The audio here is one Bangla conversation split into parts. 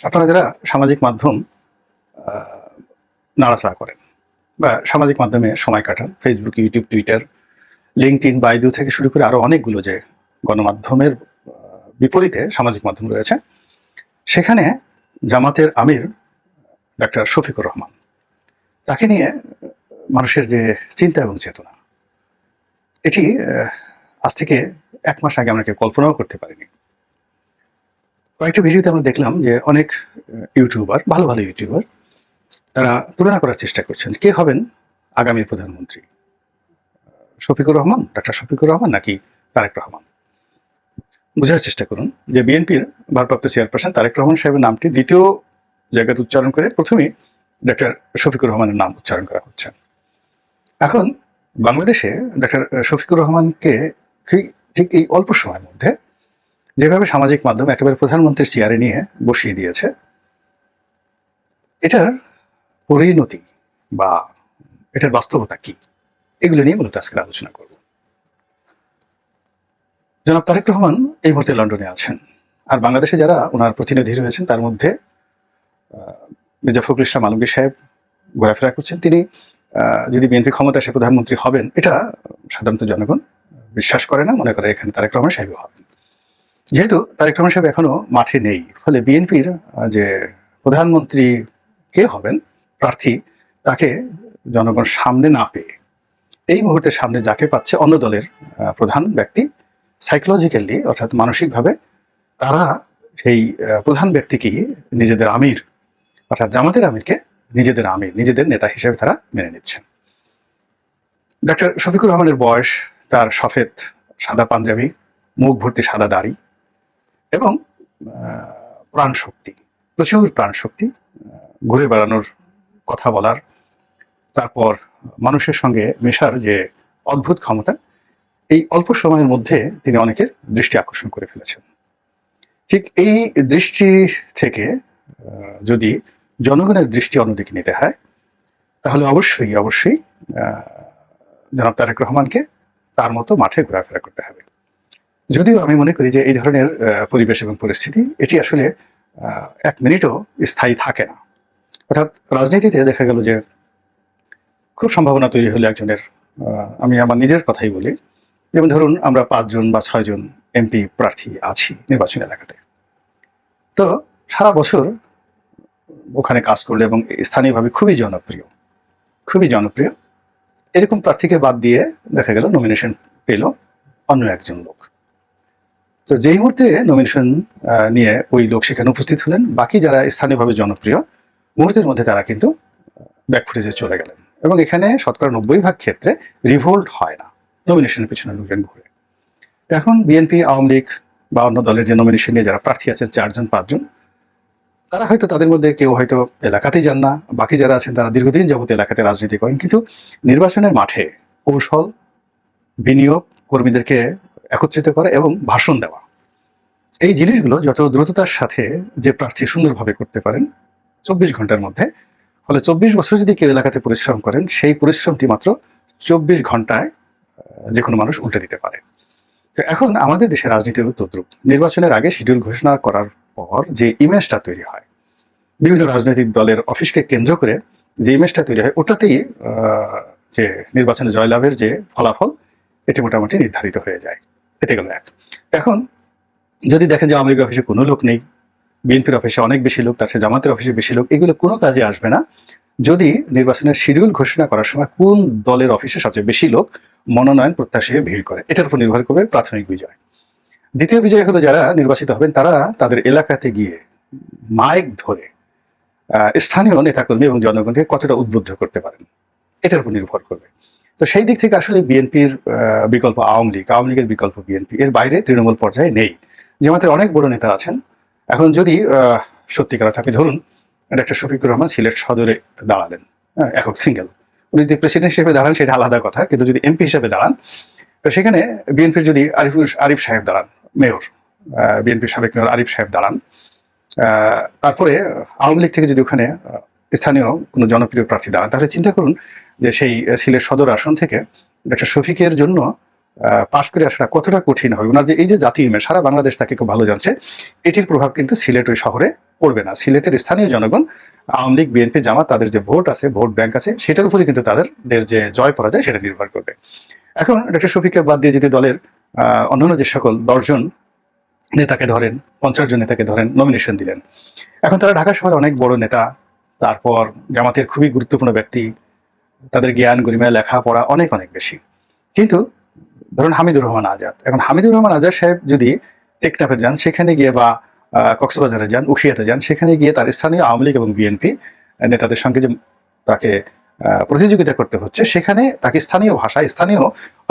আপনারা যারা সামাজিক মাধ্যম নাড়াচাড়া করেন বা সামাজিক মাধ্যমে সময় কাটান, Facebook, YouTube, Twitter, LinkedIn, Baidu থেকে শুরু করে আরো অনেকগুলো যে গণমাধ্যমের বিপরীতে সামাজিক মাধ্যম রয়েছে, সেখানে জামাতের আমির ডাক্তার শফিকুর রহমান, তাকে নিয়ে মানুষের যে চিন্তা এবং চেতনা, এটি আজ থেকে 1 মাস আগে আমরা কেউ কল্পনাও করতে পারিনি। কয়েকটা ভিডিওতে আমরা দেখলাম যে অনেক ইউটিউবার, ভালো ভালো ইউটিউবার, তারা তুলনা করার চেষ্টা করছেন কে হবেন আগামী প্রধানমন্ত্রী, শফিকুর রহমান, ডাক্তার শফিকুর রহমান নাকি তারেক রহমান। বোঝার চেষ্টা করুন যে বিএনপির ভারপ্রাপ্ত চেয়ারপারসন তারেক রহমান সাহেবের নামটি দ্বিতীয় জায়গাতে উচ্চারণ করে প্রথমেই ডাক্তার শফিকুর রহমানের নাম উচ্চারণ করা হচ্ছে। এখন বাংলাদেশে ডাক্তার শফিকুর রহমানকে ঠিক এই অল্প সময়ের মধ্যে যেভাবে সামাজিক মাধ্যম একেবারে প্রধানমন্ত্রীর চেয়ারে নিয়ে বসিয়ে দিয়েছে, এটার পরিণতি বা এটার বাস্তবতা কি, এগুলো নিয়ে মূলত আজকে আলোচনা করব। জনাব তারেক রহমান এই মুহূর্তে লন্ডনে আছেন, আর বাংলাদেশে যারা ওনার প্রতিনিধি রয়েছেন তার মধ্যে মির্জা ফখরুল ইসলাম আলমগীর সাহেব ঘোরাফেরা করছেন। তিনি যদি বিএনপি ক্ষমতা এসে প্রধানমন্ত্রী হবেন, এটা সাধারণত জনগণ বিশ্বাস করে না, মনে করে এখানে তারেক রহমান সাহেব হবেন। যেহেতু তারেক রহমান সাহেব এখনো মাঠে নেই, ফলে বিএনপির যে প্রধানমন্ত্রী কে হবেন প্রার্থী, তাকে জনগণ সামনে না পেয়ে এই মুহূর্তে সামনে যাকে পাচ্ছে অন্য দলের প্রধান ব্যক্তি, সাইকোলজিক্যালি অর্থাৎ মানসিকভাবে তারা সেই প্রধান ব্যক্তিকেই নিজেদের আমির অর্থাৎ জামাতের আমিরকে নিজেদের আমির, নিজেদের নেতা হিসেবে তারা মেনে নিচ্ছেন। ডাক্তার শফিকুর রহমানের বয়স, তার সফেদ সাদা পাঞ্জাবি, মুখ ভর্তি সাদা দাড়ি এবং প্রাণ শক্তি, প্রচুর প্রাণ শক্তি, ঘুরে বেড়ানোর, কথা বলার, তারপর মানুষের সঙ্গে মেশার যে অদ্ভুত ক্ষমতা, এই অল্প সময়ের মধ্যে তিনি অনেকের দৃষ্টি আকর্ষণ করে ফেলেছেন। ঠিক এই দৃষ্টি থেকে যদি জনগণের দৃষ্টি অন্যদিকে নিতে হয়, তাহলে অবশ্যই অবশ্যই জনাব তারেক রহমানকে তার মতো মাঠে ঘোরাফেরা করতে হবে। যদিও আমি মনে করি যে এই ধরনের পরিবেশ এবং পরিস্থিতি এটি আসলে 1 মিনিটও স্থায়ী থাকে না। অর্থাৎ রাজনীতিতে দেখা গেল যে খুব সম্ভাবনা তৈরি হলো একজনের, আমি আমার নিজের কথাই বলি, যেমন ধরুন আমরা 5 জন বা 6 জন এমপি প্রার্থী আছি নির্বাচনী এলাকাতে, তো সারা বছর ওখানে কাজ করলে এবং স্থানীয়ভাবে খুবই জনপ্রিয় এরকম প্রার্থীকে বাদ দিয়ে দেখা গেল নমিনেশন পেল অন্য একজন লোক। তো যেই মুহূর্তে নমিনেশন নিয়ে ওই লোক সেখানে উপস্থিত হলেন, বাকি যারা স্থানীয়ভাবে জনপ্রিয় মুহূর্তের মধ্যে তারা কিন্তু ব্যাকফুটেজে চলে গেলেন, এবং এখানে শতকরা 90% ক্ষেত্রে রিভোল্ট হয় না, নমিনেশনের পিছনে লোকজন ঘুরে। এখন বিএনপি, আওয়ামী লীগ বা অন্য দলের যে নমিনেশন নিয়ে যারা প্রার্থী আছেন 4 জন 5 জন, তারা হয়তো তাদের মধ্যে কেউ হয়তো এলাকাতেই যান না, বাকি যারা আছেন তারা দীর্ঘদিন যাবত এলাকাতে রাজনীতি করেন, কিন্তু নির্বাচনের মাঠে কৌশল, বিনিয়োগ, কর্মীদেরকে একত্রিত করা এবং ভাষণ দেওয়া, এই জিনিসগুলো যত দ্রুততার সাথে যে প্রার্থী সুন্দরভাবে করতে পারেন 24 ঘন্টার মধ্যে, ফলে 24 বছর যদি কেউ এলাকাতে পরিশ্রম করেন, সেই পরিশ্রমটি মাত্র 24 ঘন্টায় যে কোনো মানুষ উল্টে দিতে পারে। তো এখন আমাদের দেশের রাজনীতির তদ্রুপ, নির্বাচনের আগে শিডিউল ঘোষণা করার পর যে ইমেজটা তৈরি হয়, বিভিন্ন রাজনৈতিক দলের অফিসকে কেন্দ্র করে যে ইমেজটা তৈরি হয়, ওটাতেই যে নির্বাচনে জয়লাভের যে ফলাফল, এটি মোটামুটি নির্ধারিত হয়ে যায়। এতে গেল এক। এখন যদি দেখেন যে আওয়ামী লীগ অফিসে কোনো লোক নেই, বিএনপির অফিসে অনেক বেশি লোক, তার সাথে জামাতের অফিসে বেশি লোক, এগুলো কোনো কাজে আসবে না যদি নির্বাচনের শিডিউল ঘোষণা করার সময় কোন দলের অফিসে সবচেয়ে বেশি লোক মনোনয়ন প্রত্যাশী ভিড় করে, এটার উপর নির্ভর করবে প্রাথমিক বিজয়। দ্বিতীয় বিজয় হলো যারা নির্বাচিত হবেন তারা তাদের এলাকাতে গিয়ে মাইক ধরে স্থানীয় নেতাকর্মী এবং জনগণকে কতটা উদ্বুদ্ধ করতে পারেন, এটার উপর নির্ভর করবে। তো সেই দিক থেকে আসলে বিএনপির বিকল্প আওয়ামী লীগ, আওয়ামী লীগের বিকল্প বিএনপি, এর বাইরে তৃণমূল পর্যায়ে নেই। জামাতের অনেক বড় নেতা আছেন। এখন যদি সত্যিকার আপনি ধরুন ডাক্তার শফিকুর রহমান সিলেট সদরে দাঁড়ালেন, একক সিঙ্গেল, উনি যদি প্রেসিডেন্ট হিসেবে দাঁড়ান সেটা আলাদা কথা, কিন্তু যদি এমপি হিসেবে দাঁড়ান, তো সেখানে বিএনপির যদি আরিফ সাহেব দাঁড়ান, মেয়র, বিএনপির সাবেক মেয়র আরিফ সাহেব দাঁড়ান, তারপরে আওয়ামী লীগ থেকে যদি ওখানে স্থানীয় কোনো জনপ্রিয় প্রার্থী দাঁড়ান, তাহলে চিন্তা করুন যে সেই সিলেট সদর আসন থেকে ডাক্তার শফিকের জন্য পাশ করে আসাটা কতটা কঠিন হবে। ওনার যে এই যে জাতীয় ইমেজ, সারা বাংলাদেশ তাকে খুব ভালো জানছে, এটির প্রভাব কিন্তু সিলেট ওই শহরে পড়বে না। সিলেটের স্থানীয় জনগণ আওয়ামী লীগ, বিএনপি, জামাত তাদের যে ভোট আছে, ভোট ব্যাংক আছে, সেটার উপরে কিন্তু তাদের যে জয় পরাজয় সেটা নির্ভর করবে। এখন ডক্টর শফিককে বাদ দিয়ে যদি দলের অন্যান্য যে সকল 10 জন নেতাকে ধরেন, 50 জন নেতাকে ধরেন, নমিনেশন দিলেন। এখন তারা ঢাকা শহরে অনেক বড় নেতা, তারপর জামাতের খুবই গুরুত্বপূর্ণ ব্যক্তি, তাদের জ্ঞান গরিমা লেখাপড়া অনেক অনেক বেশি। কিন্তু ধরুন হামিদুর রহমান আজাদ, এখন হামিদুর রহমান আজাদ সাহেব যদি টেকনাফে যান, সেখানে গিয়ে বা কক্সবাজারে যান, উখিয়াতে যান, সেখানে গিয়ে তার স্থানীয় আওয়ামী লীগ এবং বিএনপি নেতাদের সঙ্গে যে তাকে প্রতিযোগিতা করতে হচ্ছে, সেখানে তাকে স্থানীয় ভাষা, স্থানীয়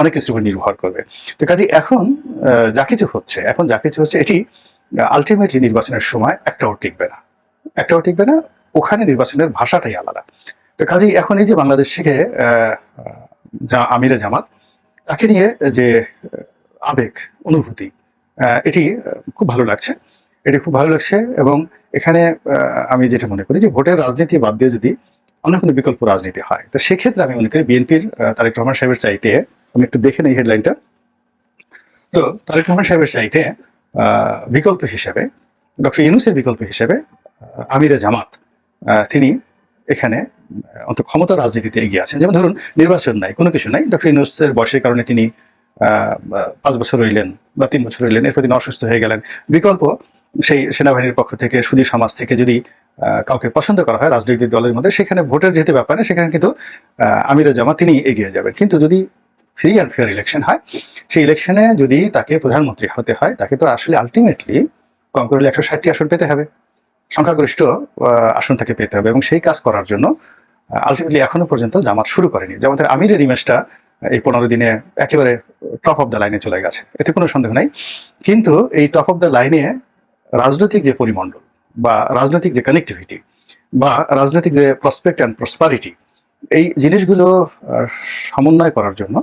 অনেক কিছুর উপর নির্ভর করবে। তো কাজে এখন যা কিছু হচ্ছে, এটি আলটিমেটলি নির্বাচনের সময় একটাও টিকবে না। ওখানে নির্বাচনের ভাষাটাই আলাদা। তো কাজেই এখন এই যে বাংলাদেশ থেকে যা আমিরে জামাত, তাকে নিয়ে যে আবেগ অনুভূতি, এটি খুব ভালো লাগছে। এবং এখানে আমি যেটা মনে করি যে ভোটের রাজনীতি বাদ দিয়ে যদি অন্য কোনো বিকল্প রাজনীতি হয়, তো সেক্ষেত্রে আমি মনে করি বিএনপির তারেক রহমান সাহেবের চাইতে, আমি একটু দেখে নেই হেডলাইনটা, তো তারেক রহমান সাহেবের চাইতে বিকল্প হিসেবে, ডক্টর ইউনূসের বিকল্প হিসেবে আমিরে জামাত, তিনি এখানে অন্তত ক্ষমতা রাজনীতিতে এগিয়ে আছেন। যেমন ধরুন নির্বাচন নাই, কোনো কিছু নাই, ডক্টর ইউনূসের বয়সের কারণে তিনি 5 বছর রইলেন বা 3 বছর রইলেন, এরপর তিনি অসুস্থ হয়ে গেলেন। বিকল্প সেই সেনাবাহিনীর পক্ষ থেকে, সুধী সমাজ থেকে যদি কাউকে পছন্দ করা হয় রাজনৈতিক দলের মধ্যে, সেখানে ভোটের যেহেতু ব্যাপার না, সেখানে কিন্তু আমিরে জামাত তিনি এগিয়ে যাবেন। কিন্তু যদি ফ্রি অ্যান্ড ফেয়ার ইলেকশন হয়, সেই ইলেকশনে যদি তাকে প্রধানমন্ত্রী হতে হয়, তাকে তো আসলে আলটিমেটলি কম করে 160টি আসন পেতে হবে, সংখ্যাগরিষ্ঠ আসন তাকে পেতে হবে। এবং সেই কাজ করার জন্য আলটিমেটলি এখনো পর্যন্ত জামাত শুরু করেনি। জামাতের আমিরের ইমেজটা এই 15 দিনে একেবারে টপ অফ দ্য লাইনে চলে গেছে, এতে কোনো সন্দেহ নাই। কিন্তু এই টপ অফ দ্য লাইনে রাজনৈতিক যে পরিমণ্ডল বা রাজনৈতিক যে কানেক্টিভিটি বা রাজনৈতিক যে প্রসপেক্ট অ্যান্ড প্রসপারিটি, এই জিনিসগুলো সমন্বয় করার জন্য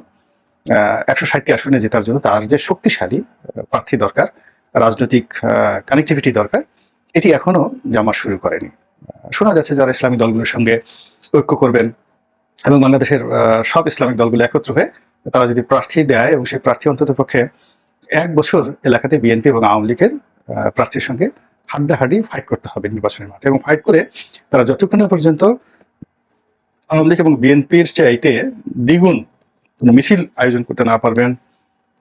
160টি আসনে জেতার জন্য তার যে শক্তিশালী প্রার্থী দরকার, রাজনৈতিক কানেক্টিভিটি দরকার, এটি এখনো জামাত শুরু করেনি। শোনা যাচ্ছে যারা ইসলামী দলগুলোর সঙ্গে ঐক্য করবেন এবং বাংলাদেশের সব ইসলামিক দলগুলো একত্র হয়ে তারা যদি প্রার্থী দেয়, এবং সেই প্রার্থী অন্তত পক্ষে 1 বছর এলাকাতে বিএনপি এবং আওয়ামী লীগের প্রার্থীর সঙ্গে হাড্ডাহাড্ডি ফাইট করতে হবে নির্বাচনের মাঠে, এবং ফাইট করে তারা যতক্ষণ না পর্যন্ত আওয়ামী লীগ এবং বিএনপির চাইতে দ্বিগুণ কোনো মিছিল আয়োজন করতে না পারবেন,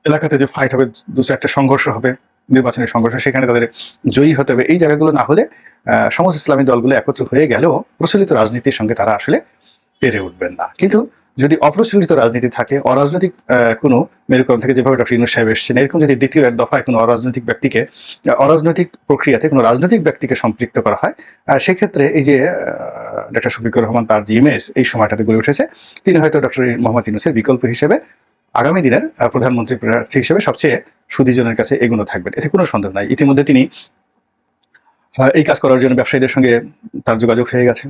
এলাকাতে যে ফাইট হবে, 2-4টা সংঘর্ষ হবে, নির্বাচনের সংঘর্ষ, সেখানে তাদের জয়ী হতে হবে, এই জায়গাগুলো না হলে সমস্ত ইসলামী দলগুলো একত্র হয়ে গেলেও প্রচলিত রাজনীতির সঙ্গে তারা আসলে পেরে উঠবেন না। কিন্তু যদি অপ্রচলিত রাজনীতি থাকে, অরাজনৈতিক কোনো মেরুকরণ থেকে, যেভাবে ডক্টর ইউনূস সাহেব এসেছেন, এরকম যদি দ্বিতীয় এক দফায় কোনো অরাজনৈতিক প্রক্রিয়াতে কোনো রাজনৈতিক ব্যক্তিকে সম্পৃক্ত করা হয়, সেক্ষেত্রে এই যে ডক্টর শফিকুর রহমান, তার যে ইমেজ এই সময়টাতে গড়ে উঠেছে, তিনি হয়তো ডক্টর মোহাম্মদ ইউনূসের বিকল্প হিসেবে আগামী দিনের প্রধানমন্ত্রী প্রার্থী হিসেবে সবচেয়ে সুদীজনের কাছে এগুলো থাকবেন, এতে কোনো সন্দেহ নাই। ইতিমধ্যে তিনি এই কাজ করার জন্য ব্যবসায়ীদের সঙ্গে তার যোগাযোগ হয়ে গেছে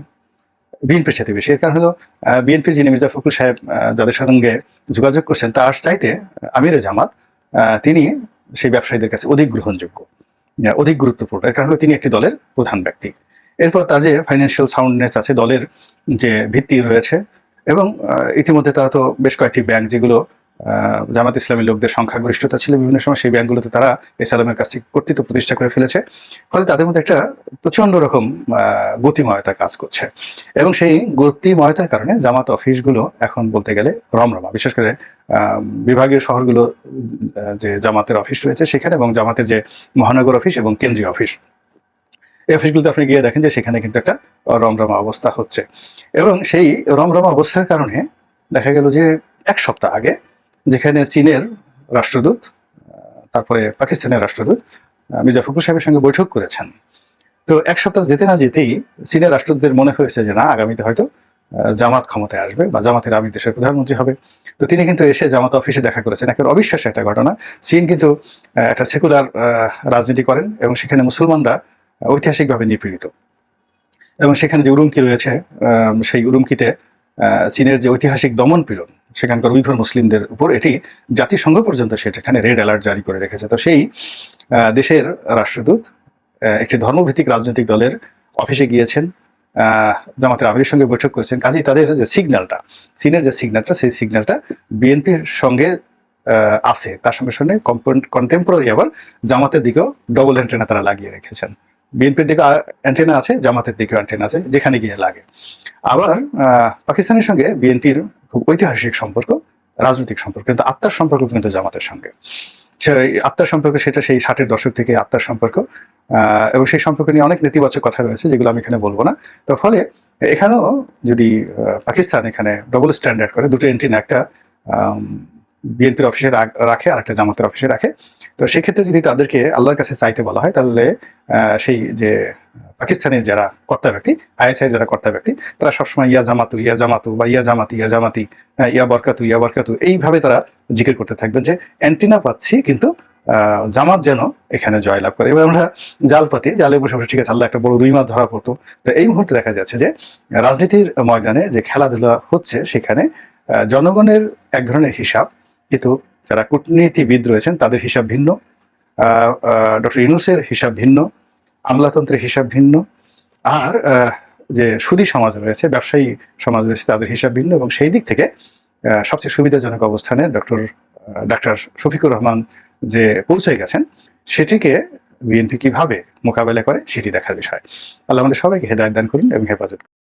বিএনপির সাথে বেশি। এর কারণ হলো বিএনপির যিনি মির্জা ফখরুল সাহেব যাদের সঙ্গে যোগাযোগ করছেন, তার চাইতে আমিরে জামাত তিনি সেই ব্যবসায়ীদের কাছে অধিক গ্রহণযোগ্য, অধিক গুরুত্বপূর্ণ। এর কারণ হলো তিনি একটি দলের প্রধান ব্যক্তি। এরপর তার যে ফাইন্যান্সিয়াল সাউন্ডনেস আছে, দলের যে ভিত্তি রয়েছে, এবং ইতিমধ্যে তারা তো বেশ কয়েকটি ব্যাংক, যেগুলো জামাত ইসলামী লোকদের সংখ্যাগরিষ্ঠতা ছিল বিভিন্ন সময়, সেই ব্যাংকগুলোতে তারা এসালামের কাছ থেকে কর্তৃত্ব প্রতিষ্ঠা করে ফেলেছে। ফলে তাদের মধ্যে একটা প্রচন্ড রকম গতিময়তা কাজ করছে, এবং সেই গতিময়তার কারণে জামাত অফিসগুলো এখন বলতে গেলে রমরমা। বিশেষ করে বিভাগীয় শহরগুলো যে জামাতের অফিস রয়েছে সেখানে, এবং জামাতের যে মহানগর অফিস এবং কেন্দ্রীয় অফিস, এই অফিসগুলোতে আপনি গিয়ে দেখেন যে সেখানে কিন্তু একটা রমরমা অবস্থা হচ্ছে। এবং সেই রমরমা অবস্থার কারণে দেখা গেল যে 1 সপ্তাহ আগে যেখানে চীনের রাষ্ট্রদূত, তারপরে পাকিস্তানের রাষ্ট্রদূত মির্জা ফখরুল সাহেবের সঙ্গে বৈঠক করেছেন, তো 1 সপ্তাহ যেতে না যেতেই চীনের রাষ্ট্রদূতের মনে হয়েছে যে না, আগামীতে হয়তো জামাত ক্ষমতায় আসবে বা জামাতের আমি দেশের প্রধানমন্ত্রী হবে। তো তিনি কিন্তু এসে জামাত অফিসে দেখা করেছেন। একেবারে অবিশ্বাস্য একটা ঘটনা। চীন কিন্তু একটা সেকুলার রাজনীতি করেন, এবং সেখানে মুসলমানরা ঐতিহাসিকভাবে নিপীড়িত, এবং সেখানে যে উরুমকি রয়েছে, সেই উরুমকিতে চীনের যে ঐতিহাসিক দমন পীড়ন সেখানকার উইঘুর মুসলিমদের উপর, এটি জাতিসংঘ পর্যন্ত সেখানে রেড অ্যালার্ট জারি করে রেখেছে। তো সেই দেশের রাষ্ট্রদূত একটি ধর্মভিত্তিক রাজনৈতিক দলের অফিসে গিয়েছেন, জামাতের আমিরের সঙ্গে বৈঠক করেছেন। কাজেই তাদের যে সিগন্যালটা, চীনের যে সিগন্যালটা, সেই সিগন্যালটা বিএনপির সঙ্গে আছে, তার সঙ্গে সঙ্গে কন্টেম্পোরারি আবার জামাতের দিকেও ডবল অ্যান্টেনা তারা লাগিয়ে রেখেছেন। বিএনপির দিকে অ্যান্টেনা আছে, জামাতের দিকে অ্যান্টেনা আছে, যেখানে গিয়ে লাগে। আবার পাকিস্তানের সঙ্গে বিএনপির খুব ঐতিহাসিক সম্পর্ক, রাজনৈতিক সম্পর্ক, কিন্তু আত্মার সম্পর্ক কিন্তু জামাতের সঙ্গে। সেই আত্মার সম্পর্ক, সেটা সেই 60-এর দশক থেকে আত্মার সম্পর্ক, এবং সেই সম্পর্ক নিয়ে অনেক নেতিবাচক কথা রয়েছে, যেগুলো আমি এখানে বলবো না। তো ফলে এখানেও যদি পাকিস্তান এখানে ডবল স্ট্যান্ডার্ড করে, দুটো এন্ট্রি, একটা বিএনপির অফিসে রাখে আর একটা জামাতের অফিসে রাখে, তো সেক্ষেত্রে যদি তাদেরকে আল্লাহর কাছে চাইতে বলা হয়, তাহলে সেই যে পাকিস্তানের যারা কর্তা ব্যক্তি, আইএসআই যারা কর্তা ব্যক্তি, তারা সবসময় ইয়া জামাতু ইয়া জামাতু বা ইয়া জামাতি ইয়া জামাতি, ইয়া বরকাতু ইয়া বরকাতু, এইভাবে তারা জিকির করতে থাকবেন যে অ্যান্টিনা পাচ্ছি, কিন্তু জামাত যেন এখানে জয়লাভ করে। এবার আমরা জাল পাতি, জালে বসে বসে ঠিক আছে আল্লাহ একটা বড় রুই মাছ ধরা পড়তো। তো এই মুহূর্তে দেখা যাচ্ছে যে রাজনীতির ময়দানে যে খেলাধুলা হচ্ছে, সেখানে জনগণের এক ধরনের হিসাব, কিন্তু যারা কূটনীতিবিদ রয়েছেন তাদের হিসাব ভিন্ন, ডক্টর ইউনূসের হিসাব ভিন্ন, আমলাতন্ত্রের হিসাব ভিন্ন, আর যে সুদী সমাজ রয়েছে, ব্যবসায়ী সমাজ রয়েছে, তাদের হিসাব ভিন্ন। এবং সেই দিক থেকে সবচেয়ে সুবিধাজনক অবস্থানে ডাক্তার শফিকুর রহমান যে পৌঁছে গেছেন, সেটিকে বিএনপি কিভাবে মোকাবেলা করে সেটি দেখার বিষয়। আল্লাহ আমাদের সবাইকে হেদায়েত দান করুন এবং হেফাজত করুন।